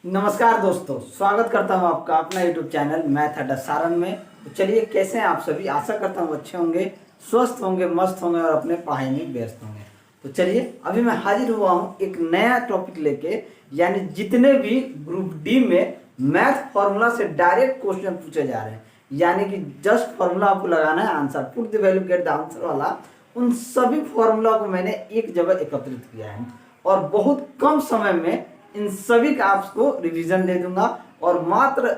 नमस्कार दोस्तों, स्वागत करता हूं आपका अपना यूट्यूब चैनल मैथ अड्डा सारण में। तो चलिए, कैसे हैं आप सभी। आशा करता हूं अच्छे होंगे, स्वस्थ होंगे, मस्त होंगे और अपने पढ़ाई में व्यस्त होंगे। तो चलिए, अभी मैं हाजिर हुआ हूं एक नया टॉपिक लेके, यानी जितने भी ग्रुप डी में मैथ फॉर्मूला से डायरेक्ट क्वेश्चन पूछे जा रहे हैं, यानी कि जस्ट फॉर्मूला आपको लगाना है, answer put the value get the answer वाला, उन सभी फॉर्मूला को मैंने एक जगह एकत्रित किया है और बहुत कम समय में इन सभी का आपको रिवीजन दे दूंगा और मात्र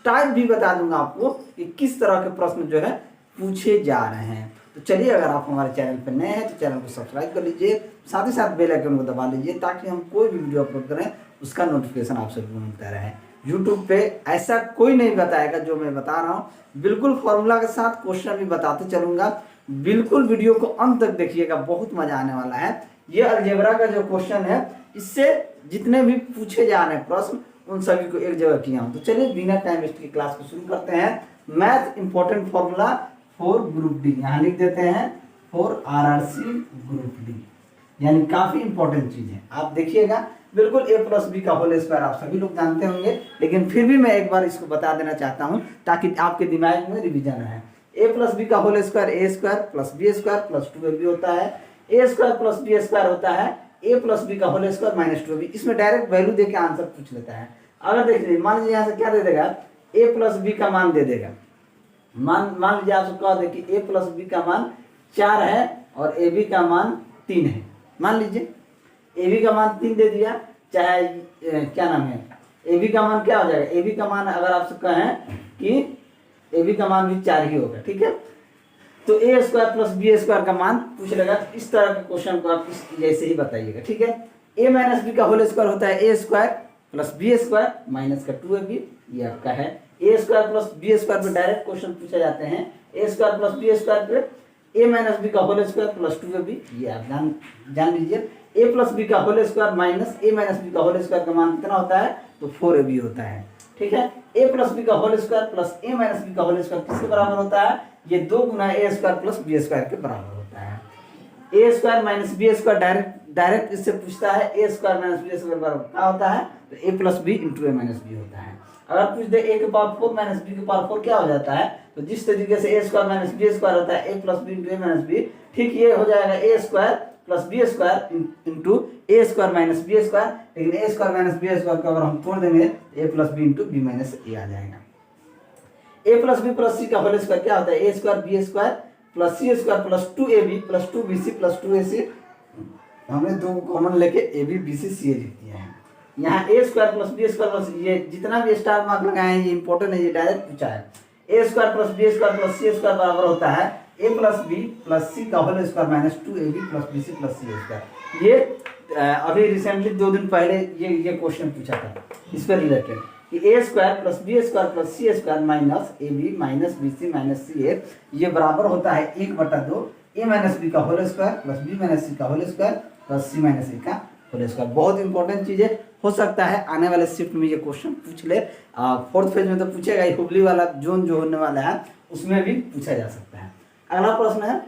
टाइप भी बता दूंगा आपको कि किस तरह के प्रश्न जो है पूछे जा रहे हैं। तो चलिए, अगर आप हमारे चैनल पर नए हैं तो चैनल को सब्सक्राइब कर लीजिए, साथ ही साथ बेल आइकन को दबा लीजिए ताकि हम कोई भी वीडियो अपलोड करें उसका नोटिफिकेशन आप सभी को मिलता रहे। यूट्यूब पे ऐसा कोई नहीं बताएगा जो मैं बता रहा हूँ, बिल्कुल फॉर्मूला के साथ क्वेश्चन भी बताते चलूंगा। बिल्कुल वीडियो को अंत तक देखिएगा, बहुत मजा आने वाला है। ये अलजेब्रा का जो क्वेश्चन है, इससे जितने भी पूछे जा रहे हैं प्रश्न, उन सभी को एक जगह किया हूं। तो चलिए, बिना टाइम वेस्ट की क्लास को शुरू करते हैं। Math important formula for group D, यहाँ लिख देते हैं फॉर आरआरसी ग्रुप डी, यानी काफी इंपॉर्टेंट चीज है। आप देखिएगा, बिल्कुल ए प्लस बी का होल स्क्वायर आप सभी लोग जानते होंगे, लेकिन फिर भी मैं एक बार इसको बता देना चाहता हूँ ताकि आपके दिमाग में रिविजन है। ए प्लस बी का whole square A square plus B square plus 2ab होता है। ए स्क्वायर प्लस बी स्क्वायर होता है ए प्लस बी का होल स्क्वायर माइनस 2ab। इसमें डायरेक्ट वैल्यू देके आंसर पूछ लेता है। अगर देख लीजिए, मान लीजिए यहाँ से क्या दे देगा, ए प्लस बी का मान दे देगा। मान लीजिए आपसे कह दे कि ए प्लस बी का मान 4 है और ए बी का मान 3 है। मान लीजिए ए बी का मान 3 दे दिया, चाहे क्या नाम है, ए बी का मान क्या हो जाएगा, ए बी का मान अगर आपसे कहें कि ए बी का मान भी 4 ही होगा, ठीक है, तो a square plus B square का मान पूछ लेगा। तो इस तरह के क्वेश्चन को आप इस जैसे ही बताइएगा, ठीक है। ए माइनस बी का होल स्क्वायर होता है ए square plus B square minus का 2ab, ये आपका है। ए स्क्वायर प्लस बी स्क्वायर पे डायरेक्ट क्वेश्चन पूछे जाते हैं। A square plus B square पे ए माइनस बी का होल स्क्वायर प्लस 2ab, ये आप जान लीजिए। ए प्लस बी का whole square minus A minus B का होल स्क्वायर का मान कितना होता है, तो 4ab होता है, ठीक है। ए प्लस बी का whole square plus A minus B का होल स्क्वायर किसके बराबर होता है, ये 2 गुना A square plus B square के बराबर होता है। ए square minus B square direct इससे पूछता है, ए स्क्वायर माइनस बी स्क्वायर बराबर क्या होता है, तो A plus B into A minus B होता है। अगर पूछ दे ए के पावर 4 माइनस बी के पावर 4 क्या हो जाता है, तो जिस तरीके से A square minus B square होता है ए प्लस बी इंटू ए माइनस बी, ठीक ये हो जाएगा A square plus B square into A square minus B square. लेकिन A square minus B square को अगर हम तोड़ देंगे, A plus B into B minus A आ जाएगा। ए प्लस बी प्लस सी का होल स्क्वायर क्या होता है, ए स्क्वायर बी स्क्वायर प्लस सी square plus 2ab plus 2bc plus 2ac। हमने 2 कॉमन लेके ए बी बी सी सी ए लिख दिया है। यहाँ ए square plus B square plus, ये जितना भी स्टार मार्क लगाए हैं ये इंपॉर्टेंट है, ये डायरेक्ट पूछा है। ए square plus B square plus सी स्क्वायर बराबर होता है ए प्लस बी प्लस सी का whole square minus 2ab plus b c plus सी स्क्वायर। ये अभी रिसेंटली 2 दिन पहले ये क्वेश्चन पूछा था इस पर रिलेटेड कि a square plus B square plus C square minus a b minus b c minus c a, ये बराबर होता है 1/2 ए माइनस बी का whole square plus b minus c का whole square plus c minus a का whole square. बहुत important चीज़ है, हो सकता है आने वाले शिफ्ट में ये क्वेश्चन पूछ ले। 4th फेज में तो पूछेगा ही, हुबली वाला जोन जो होने वाला है उसमें भी पूछा जा सकता है। अगला प्रश्न है,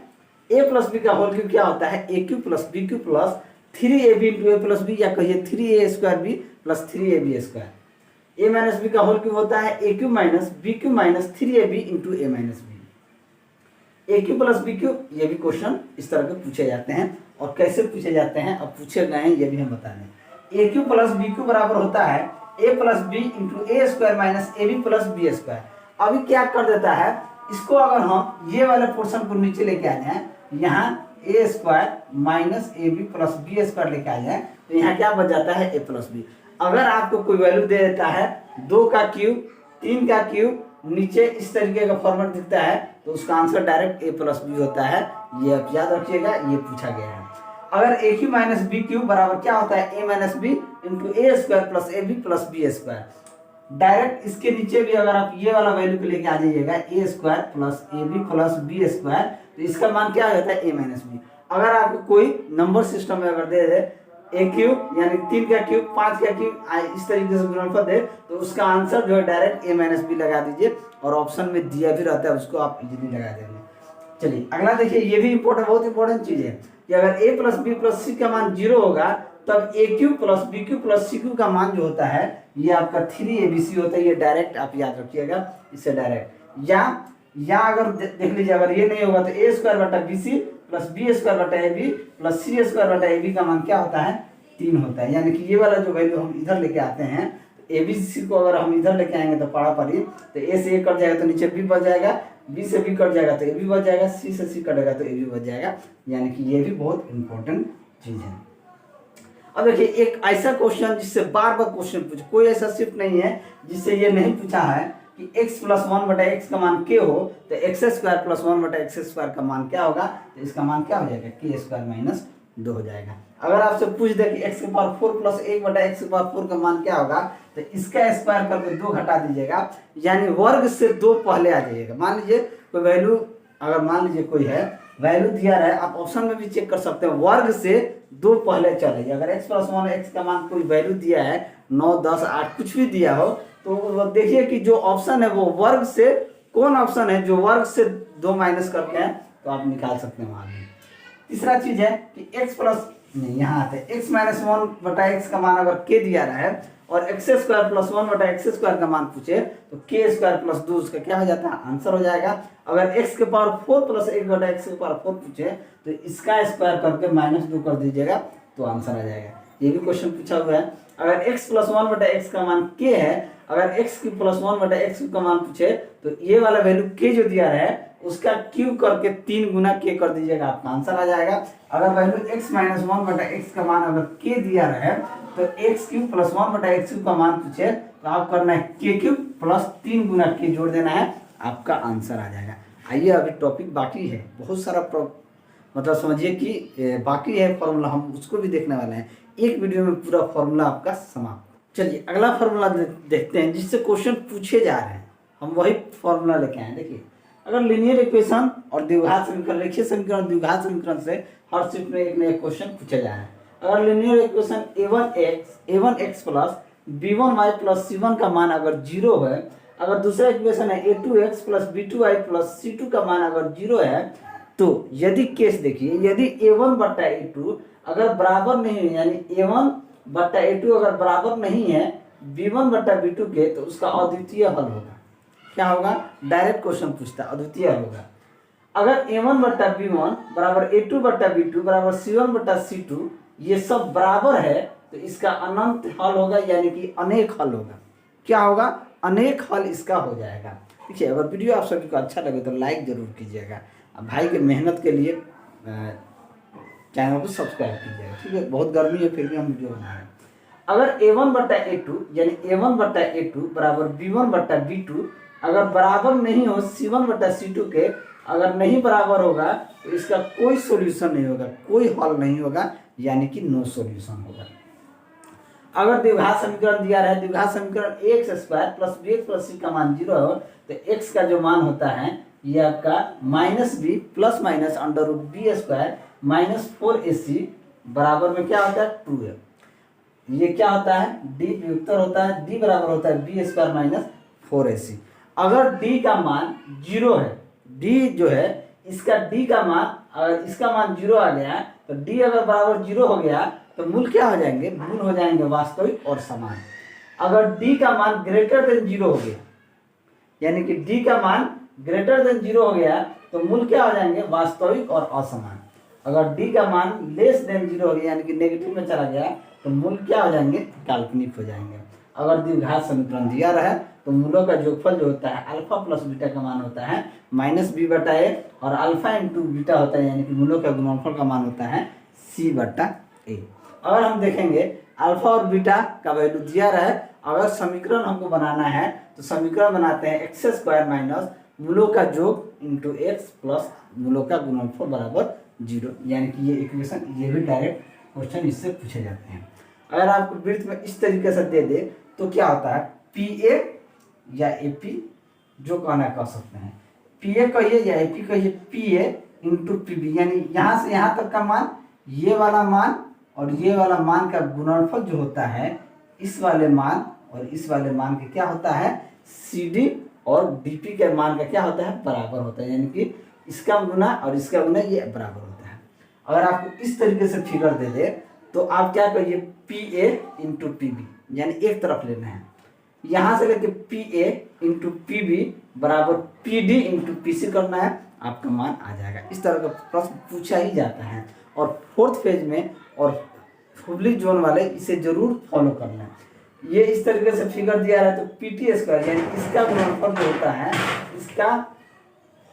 ए प्लस बी का होल क्यूब क्या होता है, a cube plus b cube plus 3ab into a plus b, या कहिए 3a square b plus 3ab square. A minus B का होल क्यूब होता है a cube minus b cube minus 3ab into A minus b. A cube plus b cube, ये भी question इस तरह के पूछे जाते हैं। और कैसे पूछे जाते हैं, अब पूछे गए हैं ये भी हम बता दें। A cube plus b cube बराबर होता है ए plus B into A square minus a b plus B square. अभी क्या कर देता है, इसको अगर हम ये वाले पोर्शन को नीचे लेके आ जाए, यहाँ ए square minus a b plus B square लेके आ जाए, तो यहाँ क्या बच जाता है ए प्लस बी। अगर आपको कोई वैल्यू दे देता है 2 का क्यूब 3 का क्यूब, नीचे इस तरीके का फॉर्मेट दिखता है, तो उसका आंसर डायरेक्ट ए प्लस बी होता है। ये आप याद रखिएगा, ये पूछा गया है। अगर a cube minus b cube बराबर क्या होता है, ए minus b into A square plus a b plus B square. Direct इसके नीचे भी अगर आप ये वाला वैल्यू को लेके आ जाइएगा, a square plus a b plus B square, तो इसका मान क्या होता है, ए माइनस बी। अगर आपको कोई नंबर सिस्टम में अगर दे दे ए क्यूब यानी 3 का क्यूब 5 का क्यूब इस तरीके से गुणनफल दे, तो उसका आंसर जो है डायरेक्ट ए माइनस बी लगा दीजिए, और ऑप्शन में दिया भी रहता है उसको आप इजीली लगा देंगे। चलिए अगला देखिए, ये भी इंपॉर्टेंट, बहुत इंपॉर्टेंट चीज है कि अगर ए प्लस बी प्लस सी का मान 0 होगा तब a cube plus b cube plus c cube का मान जो होता है ये आपका 3abc होता है। ये डायरेक्ट आप याद रखिएगा, इससे डायरेक्ट। या अगर देख लीजिए, अगर ये नहीं होगा तो ए स्क्वायर बटा b c plus B square बटा a b plus C square बटा ए बी का मान क्या होता है 3 होता है। यानी कि ये वाला जो वैल्यू हम इधर लेके आते हैं, ए बी सी को अगर हम इधर लेके आएंगे तो पारा पड़ी, तो ए से ए कट जाएगा तो नीचे बी बच जाएगा, बी से बी कट जाएगा तो ए बी बच जाएगा, सी से सी कटेगा तो ए बी बच जाएगा। यानी कि ये भी बहुत इंपॉर्टेंट चीज है। अब देखिए एक ऐसा क्वेश्चन जिससे बार बार क्वेश्चन पूछे, कोई ऐसा शिफ्ट नहीं है जिससे ये नहीं पूछा है कि x प्लस 1 बटा एक्स का मान k हो तो एक्स स्क्वायर प्लस 1 बटा एक्स स्क्वायर का मान क्या होगा, तो इसका मान क्या हो जाएगा k स्क्वायर माइनस 2 हो जाएगा। अगर आपसे पूछ दे कि x की पावर 4 प्लस 1 बटा एक्स की पावर 4 का मान क्या होगा, तो इसका स्क्वायर करके 2 घटा दीजिएगा, यानी वर्ग से 2 पहले आ जाइएगा। मान लीजिए कोई वैल्यू, अगर मान लीजिए कोई है वैल्यू दिया रहा है, आप ऑप्शन में भी चेक कर सकते हैं, वर्ग से 2 पहले चले। अगर x प्लस 1 एक्स का मान कोई वैल्यू दिया है 9, 10, 8 कुछ भी दिया हो, तो देखिए कि जो ऑप्शन है वो वर्ग से, कौन ऑप्शन है जो वर्ग से 2 माइनस करके हैं, तो आप निकाल सकते हैं वहां भी। तीसरा चीज है कि x प्लस नहीं, यहाँ आते हैं x माइनस 1 बटा एक्स का मान अगर k दिया रहा है और एक्स स्क्वायर प्लस 1 बटा एक्स स्क्वायर का मान पूछे तो k स्क्वायर प्लस 2 उसका क्या हो जाता है, आंसर हो जाएगा। अगर x के पावर 4 प्लस 1 बटा एक्स के पावर 4 पूछे तो इसका स्क्वायर करके -2 कर दीजिएगा तो आंसर आ जाएगा। ये भी क्वेश्चन पूछा हुआ है। अगर x प्लस 1 बटा एक्स का मान k है, अगर x की प्लस 1 बटा एक्स का मान पूछे तो ये वाला वैल्यू k जो दिया है उसका क्यूब करके 3 गुना k कर दीजिएगा, आपका आंसर आ जाएगा। अगर वैल्यू x माइनस 1 बटा एक्स का मान अगर k दिया है तो एक्स क्यूब प्लस 1 बटा एक्स क्यूब का मान पूछे तो आप करना है k क्यूब प्लस 3 गुना k जोड़ देना है, आपका आंसर आ जाएगा। आइए अभी टॉपिक बाकी है, बहुत सारा मतलब समझिए कि बाकी है फॉर्मूला, हम उसको भी देखने वाले हैं। एक वीडियो में पूरा फॉर्मूला आपका समाप्त। चलिए अगला फॉर्मूला देखते हैं जिससे क्वेश्चन पूछे जा रहे हैं, हम वही फॉर्मूला लेके आए। देखिए अगर लीनियर इक्वेशन और द्विघात समीकरण, रेखीय समीकरण द्विघात समीकरण से हर शिफ्ट में एक नया क्वेश्चन पूछे जा रहे हैं। अगर linear equation a1x plus b1y plus c1 का मान अगर 0 है, अगर दूसरा इक्वेशन है a2x plus b2y plus c2 का मान अगर 0 है, तो यदि केस देखिए, यदि a1 बट्टा a2 अगर बराबर नहीं है, यानी a1 बट्टा a2 अगर बराबर नहीं है b1 बट्टा b2 के, तो उसका अद्वितीय हल होगा। क्या होगा, डायरेक्ट क्वेश्चन पूछता है, अद्वितीय हल होगा। अगर a1 बट्टा b1 बराबर a2 बट्टा b2 बराबर c1 बट्टा c2 ये सब बराबर है तो इसका अनंत हल होगा, यानी कि अनेक हल होगा। क्या होगा, अनेक हल इसका हो जाएगा। देखिए अगर वीडियो आप सभी को अच्छा लगे तो लाइक जरूर कीजिएगा, भाई के मेहनत के लिए चैनल को सब्सक्राइब कीजिएगा, ठीक है। बहुत गर्मी है फिर भी हम वीडियो बना रहे हैं। अगर a1 बट्टा a2 यानी a1 बट्टा a2 बराबर b1 बट्टा b2 अगर बराबर नहीं हो c1 बट्टा c2 के, अगर नहीं बराबर होगा तो इसका कोई सॉल्यूशन नहीं होगा, कोई हल नहीं होगा, यानी कि नो सॉल्यूशन होगा। अगर द्विघात समीकरण दिया है, द्विघात समीकरण x square plus b x plus सी का मान 0 हो तो एक्स का जो मान होता है ये आपका minus B plus minus under root B square minus 4ac बराबर में क्या होता है 2 है। ये क्या होता है, डी व्युत्तर होता है, डी बराबर होता है बी स्क्वायर माइनस 4ac। अगर डी का मान 0 है, डी जो है इसका डी का मान, अगर इसका मान 0 आ गया तो डी अगर बराबर 0 हो गया तो मूल क्या हो जाएंगे, मूल हो जाएंगे वास्तविक और समान। अगर डी का मान ग्रेटर देन 0 हो गया, यानी कि डी का मान ग्रेटर देन 0 हो गया तो मूल क्या हो जाएंगे, वास्तविक और असमान। अगर डी का मान लेस देन 0 हो गया, यानी कि नेगेटिव में चला गया तो मूल क्या हो जाएंगे, काल्पनिक हो जाएंगे। अगर द्विघात समीकरण दिया रहा है तो मूलों का योगफल जो होता है अल्फा प्लस बीटा का मान होता है माइनस बी बटा ए, और अल्फा इंटू बीटा होता है, यानी कि मूलों का गुणनफल का मान होता है सी बटा ए। अगर हम देखेंगे अल्फा और बीटा का वैल्यू दिया रहा है, अगर समीकरण हमको बनाना है तो समीकरण बनाते हैं एक्स स्क्वायर माइनस मूलों का योग इंटू एक्स प्लस मूलों का गुणनफल बराबर 0, यानी कि ये इक्वेशन, ये भी डायरेक्ट क्वेश्चन इससे पूछे जाते हैं। अगर आपको वृत्त में इस तरीके से दे दे तो क्या होता है, पी ए या ए पी जो कहना कह सकते हैं, पी ए कहिए या ए पी कहिए, पी ए इंटू पी बी, यानी यहाँ से यहाँ तक का मान, ये वाला मान और ये वाला मान का गुणनफल जो होता है इस वाले मान और इस वाले मान के क्या होता है, सी डी और डी पी के मान का क्या होता है, बराबर होता है, यानी कि इसका गुना और इसका गुना ये बराबर होता है। अगर आपको इस तरीके से फिगर दे दे तो आप क्या करिए, पी ए इंटू पी बी, यानी एक तरफ लेना है। यहाँ से लेके पी ए इंटू पी बी बराबर p d into p c करना है, आपका मान आ जाएगा। इस तरह का प्रश्न पूछा ही जाता है। और फोर्थ फेज में और हुबली जोन वाले इसे जरूर फॉलो करना है। ये इस तरीके से फिगर दिया रहा है, तो पी टी स्क्वायर यानी इसका गुणनफल जो होता है, इसका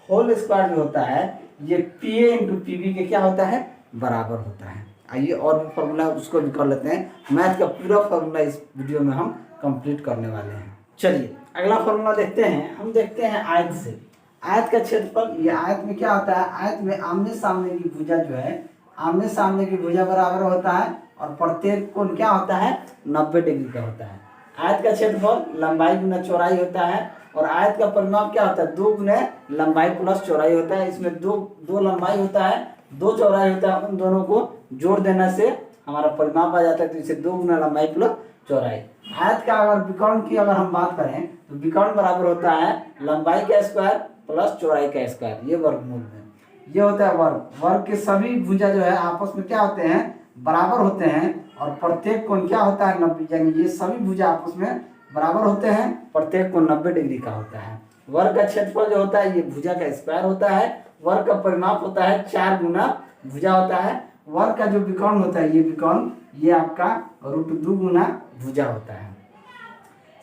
होल स्क्वायर जो होता है, ये पी ए इंटू पी बी के क्या होता है, बराबर होता है। आइए और भी फॉर्मूला उसको भी कर लेते हैं। मैथ का पूरा फॉर्मूला इस वीडियो में हम कंप्लीट करने वाले हैं। चलिए अगला फॉर्मूला देखते हैं। हम देखते हैं आयत से। आयत का क्षेत्रफल, ये आयत में क्या होता है, आयत में आमने सामने की भुजा जो है, आमने सामने की भुजा बराबर होता है और प्रत्येक कोण क्या होता है, 90 डिग्री का होता है। आयत का क्षेत्रफल लंबाई गुना चौड़ाई होता है और आयत का परिमाप क्या होता है, 2 गुना लंबाई प्लस चौड़ाई होता है। इसमें दो लंबाई होता है, 2 चौड़ाई होता है, उन दोनों को जोड़ देने से हमारा परिमाप आ जाता है। तो इसे 2 गुना लंबाई प्लस चौड़ाई। आयत का अगर विकर्ण की अगर हम बात करें तो विकर्ण बराबर होता है लंबाई का स्क्वायर प्लस चौड़ाई का स्क्वायर, ये वर्गमूल में ये होता है वर्ग। वर्ग के सभी भुजा जो है आपस में क्या होते हैं, बराबर होते हैं और प्रत्येक कोण क्या होता है, 90, यानी ये सभी भुजा आपस में बराबर होते हैं, प्रत्येक कोण 90 डिग्री का होता है। वर्ग का क्षेत्रफल जो होता है ये भुजा का स्क्वायर होता है। वर्ग का परिमाप होता है 4 गुना भुजा होता है। वर्ग का जो विकर्ण होता है, ये विकर्ण ये आपका √2 गुना भुजा होता है।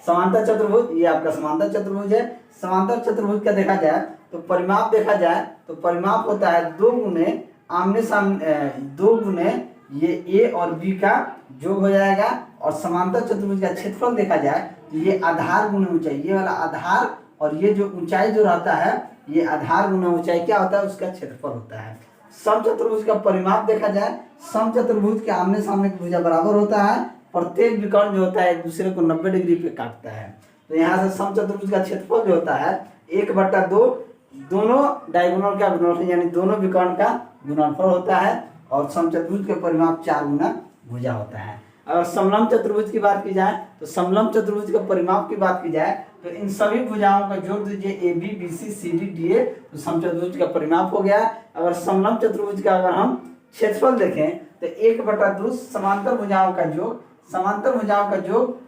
समांतर चतुर्भुज, ये आपका समांतर चतुर्भुज है। समांतर चतुर्भुज का देखा जाए तो परिमाप देखा जाए तो परिमाप होता है 2 गुने आमने सामने 2 गुने ये ए और बी का जोग हो जाएगा। और समांतर चतुर्भुज का क्षेत्रफल देखा जाए तो ये आधार गुना ऊंचाई, ये वाला आधार और ये जो ऊंचाई जो रहता है, ये आधार गुना ऊंचाई क्या होता है, उसका क्षेत्रफल होता है। समचतुर्भुज का परिमाप देखा जाए, समचतुर्भुज के आमने सामने की भुजा बराबर होता है। प्रत्येक विकर्ण जो होता है एक दूसरे को 90 डिग्री पे काटता है। तो यहाँ से समचतुर्भुज का क्षेत्रफल जो होता है 1/2 दोनों डायगोनल का गुणनफल, यानी दोनों विकर्ण का गुणनफल होता है। और समचतुर्भुज के परिमाप 4 गुना भुजा होता है। अगर समलंब चतुर्भुज की बात की जाए तो समलंब चतुर्भुज के परिमाप की बात की जाए तो इन सभी भुजाओं का जोड़ दीजिए, A B B C C D D A, तो समचतुर्भुज का परिमाप हो गया। अगर समलंब चतुर्भुज का अगर हम क्षेत्रफल देखें तो 1/2 समांतर भुजाओं का योग, समांतर भुजाओं का योग,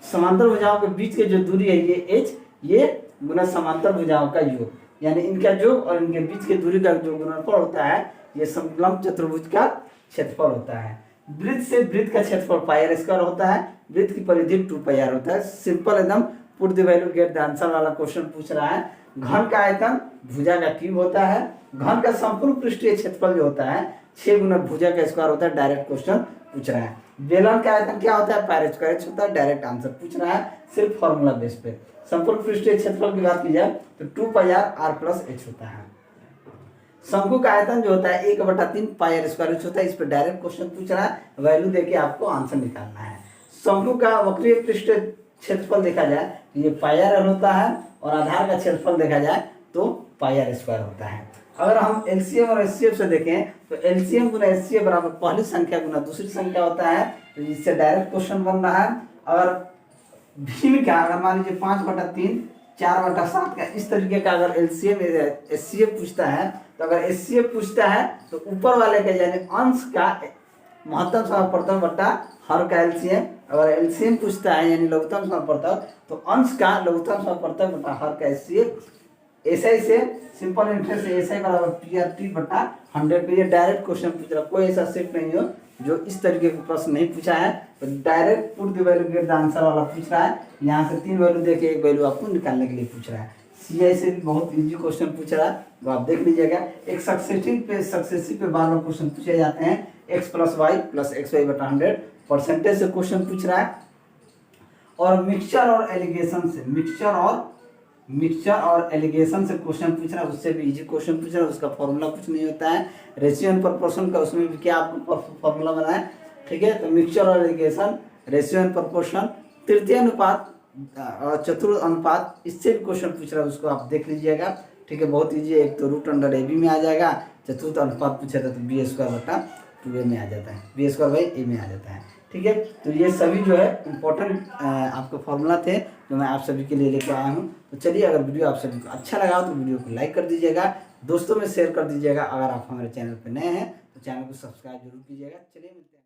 समांतर भुजाओं के बीच की जो दूरी है ये h, ये गुना समांतर भुजाओं का योग, यानी इनका योग और इनके बीच की दूरी का जो गुणनफल होता है ये समलंब चतुर्भुज का क्षेत्रफल होता है। वृत्त से वृत्त का क्षेत्रफल पाई स्क्वायर होता है। वृत्त की परिधि 2πr होता है। सिंपल एकदम, put the value get the answer वाला क्वेश्चन पूछ रहा है। घन का आयतन भुजा का क्यूब होता है। घन का संपूर्ण पृष्ठीय क्षेत्रफल जो होता है 6 गुना भुजा का स्क्वायर होता है। डायरेक्ट क्वेश्चन पूछ रहा है। बेलन का आयतन क्या होता है, पायर स्क्वायर होता है। डायरेक्ट आंसर पूछ रहा है सिर्फ फॉर्मूला बेस पे। संपूर्ण पृष्ठीय क्षेत्रफल की बात की जाए तो 2πr r+h होता है। शंकु का आयतन जो होता है 1/3 पायर स्क्वायर होता है। इस पर डायरेक्ट क्वेश्चन पूछ रहा है, वैल्यू देके आपको आंसर निकालना है। शंकु का वक्रीय पृष्ठ क्षेत्रफल देखा जाए तो ये पायर होता है और आधार का क्षेत्रफल देखा जाए तो पायर स्क्वायर होता है। अगर हम एलसीएम और एचसीएफ से देखें तो एलसीएम गुना एचसीएफ बराबर पहली संख्या गुना दूसरी संख्या होता है। तो इससे डायरेक्ट क्वेश्चन बन रहा है। अगर भिन्न का अगर मान लीजिए 5/3 4/7 का इस तरीके का अगर एलसीएम एचसीएफ पूछता है तो अगर एचसीएफ पूछता है तो ऊपर वाले का यानी अंश का महत्तम समापवर्तन बट्टा हर का एलसीएम। अगर एलसीएम पूछता है यानी लघुत्तम समापवर्तन तो अंश का लघुत्तम समापवर्तन बट्टा हर का एचसीएफ। एसआई से सिंपल इंटरेस्ट एसआई बराबर PRT/100 पे। ये डायरेक्ट क्वेश्चन पूछ रहा, कोई ऐसा सेट नहीं हो जो इस तरीके का प्रश्न नहीं पूछा है। तो direct put the value get the answer वाला पूछ रहा है। यहाँ से 3 वैल्यू देके एक वैल्यू आपको निकालने के लिए पूछ रहा है। सीआई से भी बहुत इजी क्वेश्चन पूछ रहा है, तो आप देख लीजिएगा। एक सक्सेसिव पे बार बार क्वेश्चन पूछे जाते हैं। x + y + xy/100 परसेंटेज से क्वेश्चन पूछ रहा है। और मिक्सचर और एलिगेशन से क्वेश्चन पूछ रहा है, उससे भी इजी क्वेश्चन पूछ रहा है। उसका फॉर्मूला कुछ नहीं होता है, रेशियो एंड प्रोपोर्शन का, उसमें भी क्या आपको फॉर्मूला बनाना है। ठीक है, तो मिक्सचर और एलिगेशन, रेशियो एंड प्रोपोर्शन, तृतीय अनुपात और चतुर्थ अनुपात, इससे भी क्वेश्चन पूछ रहा है, उसको आप देख लीजिएगा। ठीक है, बहुत इजी है। एक तो √√ab में आ जाएगा, चतुर्थ अनुपात पूछा था तो b² में आ जाता है, b² में आ जाता है। ठीक है, तो ये सभी जो है इम्पोर्टेंट आपके फॉर्मूला थे जो मैं आप सभी के लिए लेकर आया हूँ। तो चलिए, अगर वीडियो आप सभी को अच्छा लगा तो वीडियो को लाइक कर दीजिएगा, दोस्तों में शेयर कर दीजिएगा। अगर आप हमारे चैनल पर नए हैं तो चैनल को सब्सक्राइब जरूर कीजिएगा। चलिए मिलते हैं।